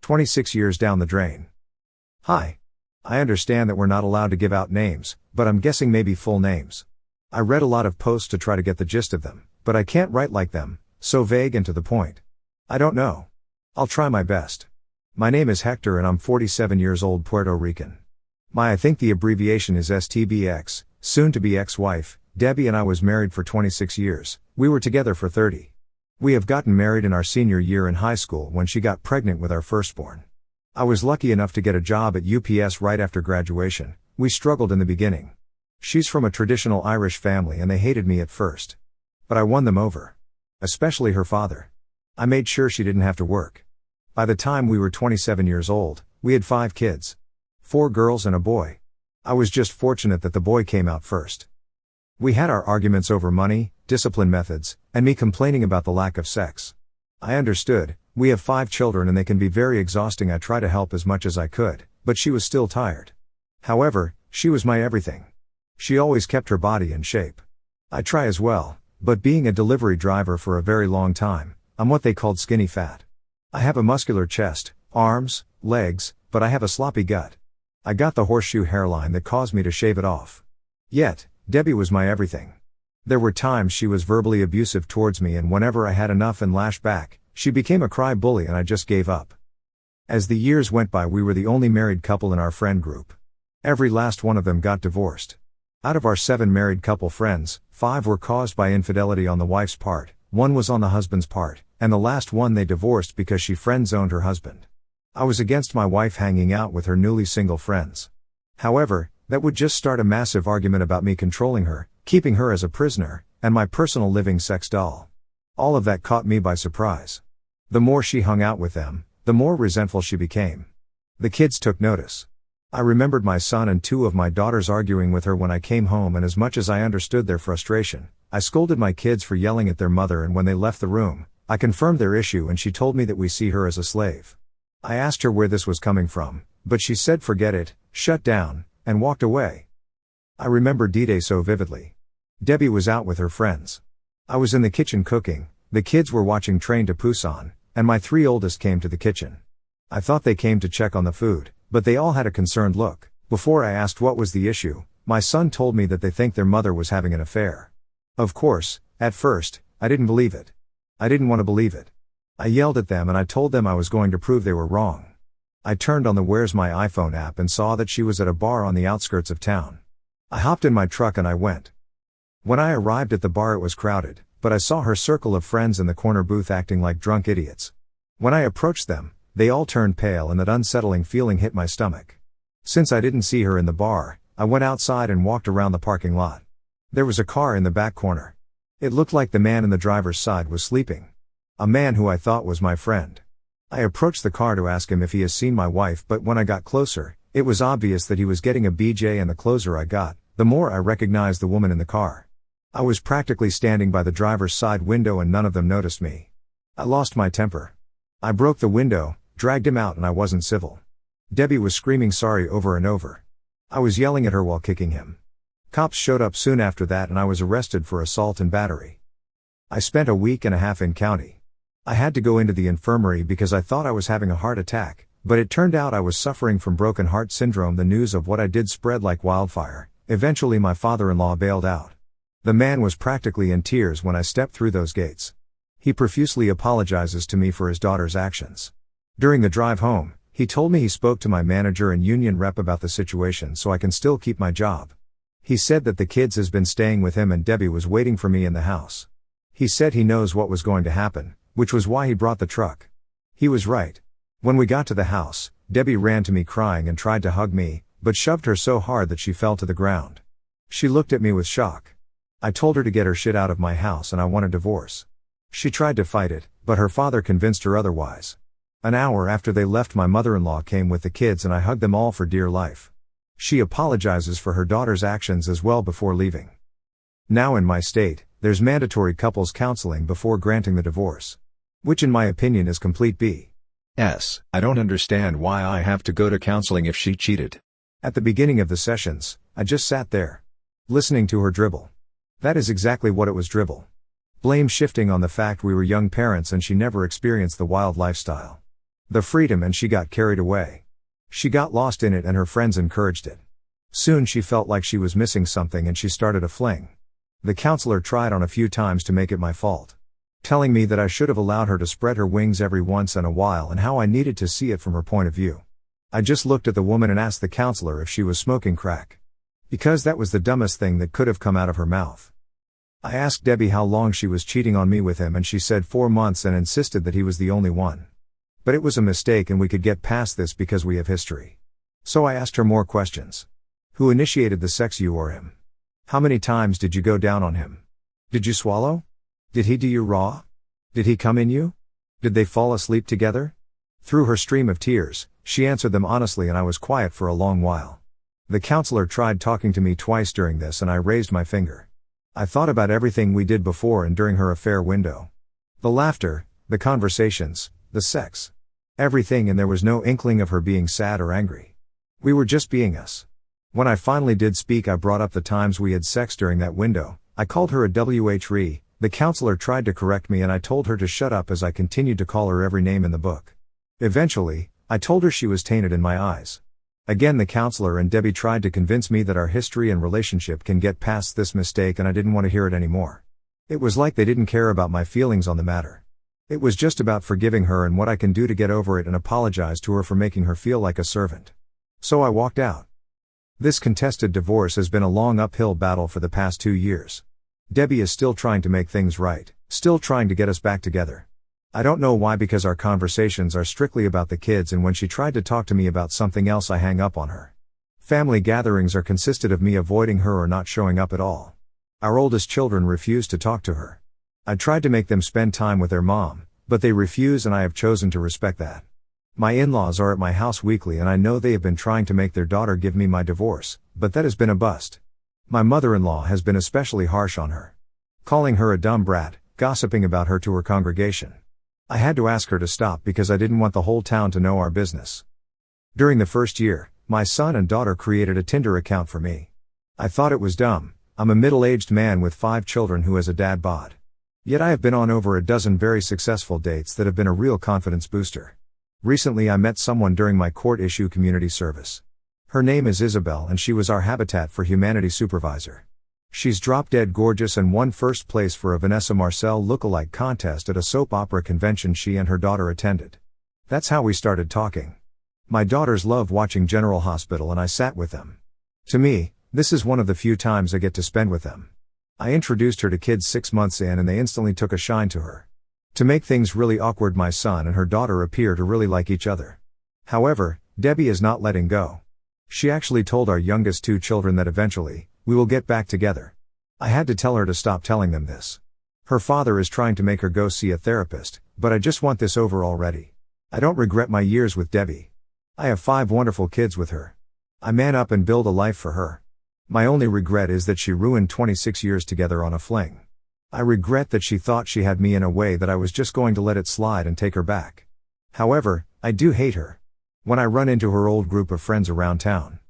26 years down the drain. Hi. I understand that we're not allowed to give out names, but I'm guessing maybe full names. I read a lot of posts to try to get the gist of them, but I can't write like them, so vague and to the point. I don't know. I'll try my best. My name is Hector and I'm 47 years old, Puerto Rican. I think the abbreviation is STBX, soon to be ex-wife. Debbie and I was married for 26 years, we were together for 30. We have gotten married in our senior year in high school when she got pregnant with our firstborn. I was lucky enough to get a job at UPS right after graduation. We struggled in the beginning. She's from a traditional Irish family and they hated me at first. But I won them over. Especially her father. I made sure she didn't have to work. By the time we were 27 years old, we had 5 kids. 4 girls and a boy. I was just fortunate that the boy came out first. We had our arguments over money, discipline methods, and me complaining about the lack of sex. I understood, we have 5 children and they can be very exhausting. I tried to help as much as I could, but she was still tired. However, she was my everything. She always kept her body in shape. I try as well, but being a delivery driver for a very long time, I'm what they called skinny fat. I have a muscular chest, arms, legs, but I have a sloppy gut. I got the horseshoe hairline that caused me to shave it off. Yet, Debbie was my everything. There were times she was verbally abusive towards me and whenever I had enough and lashed back, she became a cry bully and I just gave up. As the years went by, we were the only married couple in our friend group. Every last one of them got divorced. Out of our 7 married couple friends, 5 were caused by infidelity on the wife's part, 1 was on the husband's part, and the last one they divorced because she friend-zoned her husband. I was against my wife hanging out with her newly single friends. However, that would just start a massive argument about me controlling her, keeping her as a prisoner, and my personal living sex doll. All of that caught me by surprise. The more she hung out with them, the more resentful she became. The kids took notice. I remembered my son and 2 of my daughters arguing with her when I came home, and as much as I understood their frustration, I scolded my kids for yelling at their mother, and when they left the room, I confirmed their issue and she told me that we see her as a slave. I asked her where this was coming from, but she said forget it, shut down, and walked away. I remember D-Day so vividly. Debbie was out with her friends. I was in the kitchen cooking, the kids were watching Train to Busan, and my 3 oldest came to the kitchen. I thought they came to check on the food, but they all had a concerned look. Before I asked what was the issue, my son told me that they think their mother was having an affair. Of course, at first, I didn't believe it. I didn't want to believe it. I yelled at them and I told them I was going to prove they were wrong. I turned on the Where's My iPhone app and saw that she was at a bar on the outskirts of town. I hopped in my truck and I went. When I arrived at the bar, it was crowded, but I saw her circle of friends in the corner booth acting like drunk idiots. When I approached them, they all turned pale and that unsettling feeling hit my stomach. Since I didn't see her in the bar, I went outside and walked around the parking lot. There was a car in the back corner. It looked like the man in the driver's side was sleeping. A man who I thought was my friend. I approached the car to ask him if he has seen my wife, but when I got closer, it was obvious that he was getting a BJ, and the closer I got, the more I recognized the woman in the car. I was practically standing by the driver's side window and none of them noticed me. I lost my temper. I broke the window, dragged him out, and I wasn't civil. Debbie was screaming sorry over and over. I was yelling at her while kicking him. Cops showed up soon after that and I was arrested for assault and battery. I spent a week and a half in county. I had to go into the infirmary because I thought I was having a heart attack, but it turned out I was suffering from broken heart syndrome. The news of what I did spread like wildfire. Eventually my father-in-law bailed out. The man was practically in tears when I stepped through those gates. He profusely apologizes to me for his daughter's actions. During the drive home, he told me he spoke to my manager and union rep about the situation so I can still keep my job. He said that the kids has been staying with him and Debbie was waiting for me in the house. He said he knows what was going to happen, which was why he brought the truck. He was right. When we got to the house, Debbie ran to me crying and tried to hug me, but shoved her so hard that she fell to the ground. She looked at me with shock. I told her to get her shit out of my house and I want a divorce. She tried to fight it, but her father convinced her otherwise. An hour after they left, my mother-in-law came with the kids and I hugged them all for dear life. She apologizes for her daughter's actions as well before leaving. Now in my state, there's mandatory couples counseling before granting the divorce. Which in my opinion is complete BS. I don't understand why I have to go to counseling if she cheated. At the beginning of the sessions, I just sat there, listening to her dribble. That is exactly what it was, dribble. Blame shifting on the fact we were young parents and she never experienced the wild lifestyle. The freedom, and she got carried away. She got lost in it and her friends encouraged it. Soon she felt like she was missing something and she started a fling. The counselor tried on a few times to make it my fault, telling me that I should have allowed her to spread her wings every once in a while and how I needed to see it from her point of view. I just looked at the woman and asked the counselor if she was smoking crack, because that was the dumbest thing that could have come out of her mouth. I asked Debbie how long she was cheating on me with him and she said 4 months and insisted that he was the only one. But it was a mistake and we could get past this because we have history. So I asked her more questions. Who initiated the sex, you or him? How many times did you go down on him? Did you swallow? Did he do you raw? Did he come in you? Did they fall asleep together? Through her stream of tears, she answered them honestly and I was quiet for a long while. The counselor tried talking to me twice during this and I raised my finger. I thought about everything we did before and during her affair window. The laughter, the conversations, the sex. Everything, and there was no inkling of her being sad or angry. We were just being us. When I finally did speak, I brought up the times we had sex during that window. I called her a WHRE. The counselor tried to correct me and I told her to shut up as I continued to call her every name in the book. Eventually, I told her she was tainted in my eyes. Again, the counselor and Debbie tried to convince me that our history and relationship can get past this mistake and I didn't want to hear it anymore. It was like they didn't care about my feelings on the matter. It was just about forgiving her and what I can do to get over it and apologize to her for making her feel like a servant. So I walked out. This contested divorce has been a long uphill battle for the past 2 years. Debbie is still trying to make things right, still trying to get us back together. I don't know why, because our conversations are strictly about the kids, and when she tried to talk to me about something else I hang up on her. Family gatherings are consisted of me avoiding her or not showing up at all. Our oldest children refuse to talk to her. I tried to make them spend time with their mom, but they refuse and I have chosen to respect that. My in-laws are at my house weekly and I know they have been trying to make their daughter give me my divorce, but that has been a bust. My mother-in-law has been especially harsh on her, calling her a dumb brat, gossiping about her to her congregation. I had to ask her to stop because I didn't want the whole town to know our business. During the first year, my son and daughter created a Tinder account for me. I thought it was dumb. I'm a middle-aged man with 5 children who has a dad bod. Yet I have been on over a dozen very successful dates that have been a real confidence booster. Recently I met someone during my court issue community service. Her name is Isabel and she was our Habitat for Humanity supervisor. She's drop-dead gorgeous and won first place for a Vanessa Marcel look-alike contest at a soap opera convention she and her daughter attended. That's how we started talking. My daughters love watching General Hospital and I sat with them. To me, this is one of the few times I get to spend with them. I introduced her to kids 6 months in and they instantly took a shine to her. To make things really awkward, my son and her daughter appear to really like each other. However, Debbie is not letting go. She actually told our youngest 2 children that eventually, we will get back together. I had to tell her to stop telling them this. Her father is trying to make her go see a therapist, but I just want this over already. I don't regret my years with Debbie. I have 5 wonderful kids with her. I man up and build a life for her. My only regret is that she ruined 26 years together on a fling. I regret that she thought she had me in a way that I was just going to let it slide and take her back. However, I do hate her. When I run into her old group of friends around town,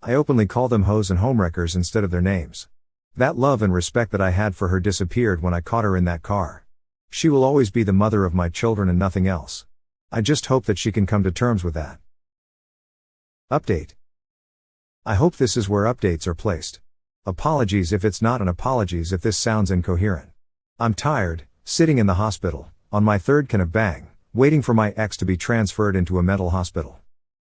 I openly call them hoes and homewreckers instead of their names. That love and respect that I had for her disappeared when I caught her in that car. She will always be the mother of my children and nothing else. I just hope that she can come to terms with that. Update. I hope this is where updates are placed. Apologies if it's not, and apologies if this sounds incoherent. I'm tired, sitting in the hospital, on my 3rd can of bang, waiting for my ex to be transferred into a mental hospital.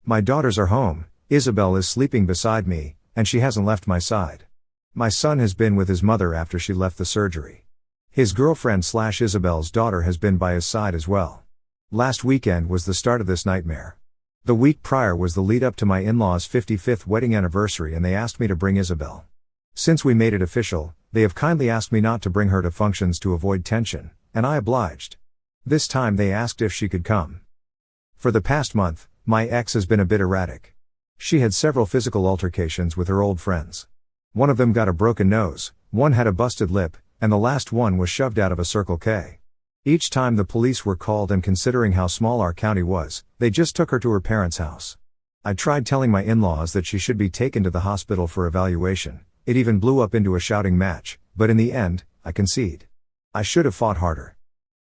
My daughters are home, Isabel is sleeping beside me, and she hasn't left my side. My son has been with his mother after she left the surgery. His girlfriend/Isabel's daughter has been by his side as well. Last weekend was the start of this nightmare. The week prior was the lead up to my in-laws' 55th wedding anniversary and they asked me to bring Isabel. Since we made it official, they have kindly asked me not to bring her to functions to avoid tension, and I obliged. This time they asked if she could come. For the past month, my ex has been a bit erratic. She had several physical altercations with her old friends. One of them got a broken nose, one had a busted lip, and the last one was shoved out of a Circle K. Each time the police were called, and considering how small our county was, they just took her to her parents' house. I tried telling my in-laws that she should be taken to the hospital for evaluation. It even blew up into a shouting match, but in the end, I concede. I should have fought harder.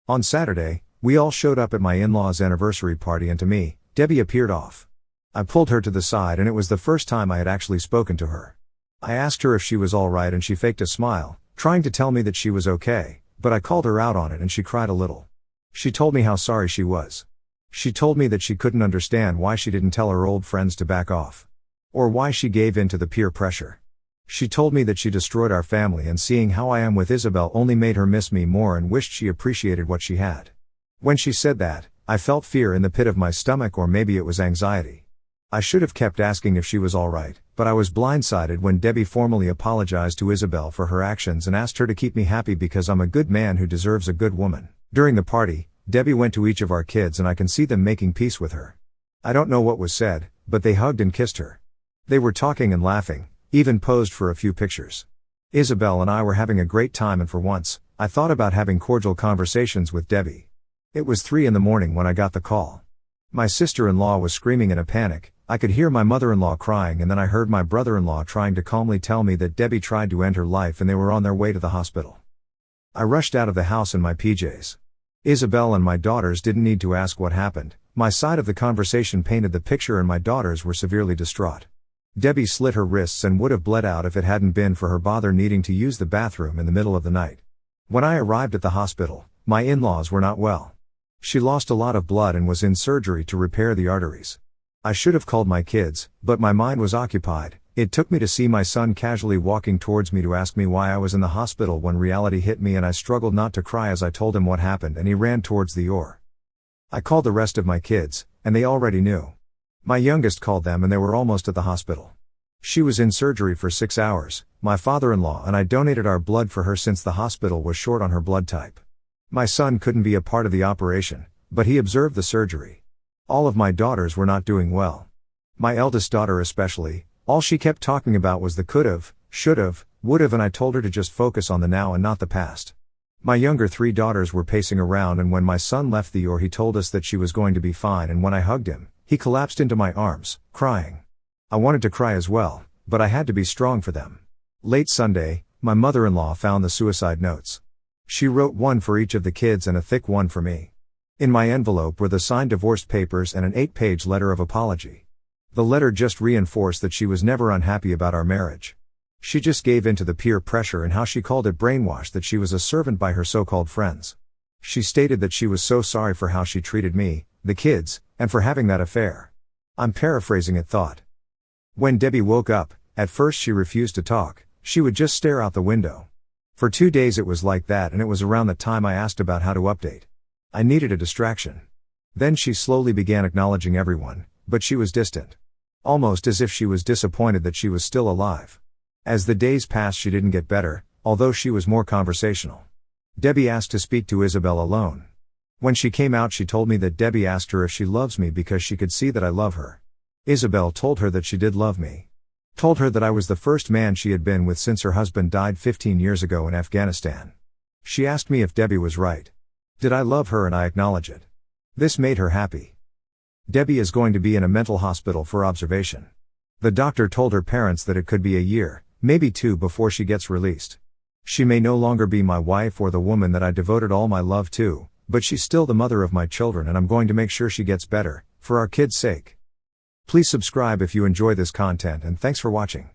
On Saturday, We all showed up at my in-laws' anniversary party, and to me, Debbie appeared off. I pulled her to the side, and it was the first time I had actually spoken to her. I asked her if she was all right, and she faked a smile, trying to tell me that she was okay, but I called her out on it and she cried a little. She told me how sorry she was. She told me that she couldn't understand why she didn't tell her old friends to back off. Or why she gave in to the peer pressure. She told me that she destroyed our family, and seeing how I am with Isabel only made her miss me more and wished she appreciated what she had. When she said that, I felt fear in the pit of my stomach, or maybe it was anxiety. I should have kept asking if she was all right, but I was blindsided when Debbie formally apologized to Isabel for her actions and asked her to keep me happy because I'm a good man who deserves a good woman. During the party, Debbie went to each of our kids and I can see them making peace with her. I don't know what was said, but they hugged and kissed her. They were talking and laughing, even posed for a few pictures. Isabel and I were having a great time, and for once, I thought about having cordial conversations with Debbie. It was 3 a.m. when I got the call. My sister-in-law was screaming in a panic. I could hear my mother-in-law crying, and then I heard my brother-in-law trying to calmly tell me that Debbie tried to end her life and they were on their way to the hospital. I rushed out of the house in my PJs. Isabel and my daughters didn't need to ask what happened. My side of the conversation painted the picture, and my daughters were severely distraught. Debbie slit her wrists and would have bled out if it hadn't been for her bother needing to use the bathroom in the middle of the night. When I arrived at the hospital, my in-laws were not well. She lost a lot of blood and was in surgery to repair the arteries. I should have called my kids, but my mind was occupied. It took me to see my son casually walking towards me to ask me why I was in the hospital when reality hit me, and I struggled not to cry as I told him what happened, and he ran towards the OR. I called the rest of my kids, and they already knew. My youngest called them and they were almost at the hospital. She was in surgery for 6 hours. My father-in-law and I donated our blood for her since the hospital was short on her blood type. My son couldn't be a part of the operation, but he observed the surgery. All of my daughters were not doing well. My eldest daughter especially, all she kept talking about was the could've, should've, would've, and I told her to just focus on the now and not the past. My younger 3 daughters were pacing around, and when my son left the OR he told us that she was going to be fine, and when I hugged him, he collapsed into my arms, crying. I wanted to cry as well, but I had to be strong for them. Late Sunday, my mother-in-law found the suicide notes. She wrote one for each of the kids and a thick one for me. In my envelope were the signed divorce papers and an 8-page letter of apology. The letter just reinforced that she was never unhappy about our marriage. She just gave in to the peer pressure and, how she called it, brainwashed, that she was a servant by her so-called friends. She stated that she was so sorry for how she treated me, the kids, and for having that affair. I'm paraphrasing it. Thought. When Debbie woke up, at first she refused to talk. She would just stare out the window. For 2 days it was like that, and it was around that time I asked about how to update. I needed a distraction. Then she slowly began acknowledging everyone, but she was distant. Almost as if she was disappointed that she was still alive. As the days passed she didn't get better, although she was more conversational. Debbie asked to speak to Isabel alone. When she came out she told me that Debbie asked her if she loves me because she could see that I love her. Isabel told her that she did love me. Told her that I was the first man she had been with since her husband died 15 years ago in Afghanistan. She asked me if Debbie was right. Did I love her, and I acknowledge it. This made her happy. Debbie is going to be in a mental hospital for observation. The doctor told her parents that it could be a year, maybe 2, before she gets released. She may no longer be my wife or the woman that I devoted all my love to, but she's still the mother of my children, and I'm going to make sure she gets better, for our kids' sake. Please subscribe if you enjoy this content, and thanks for watching.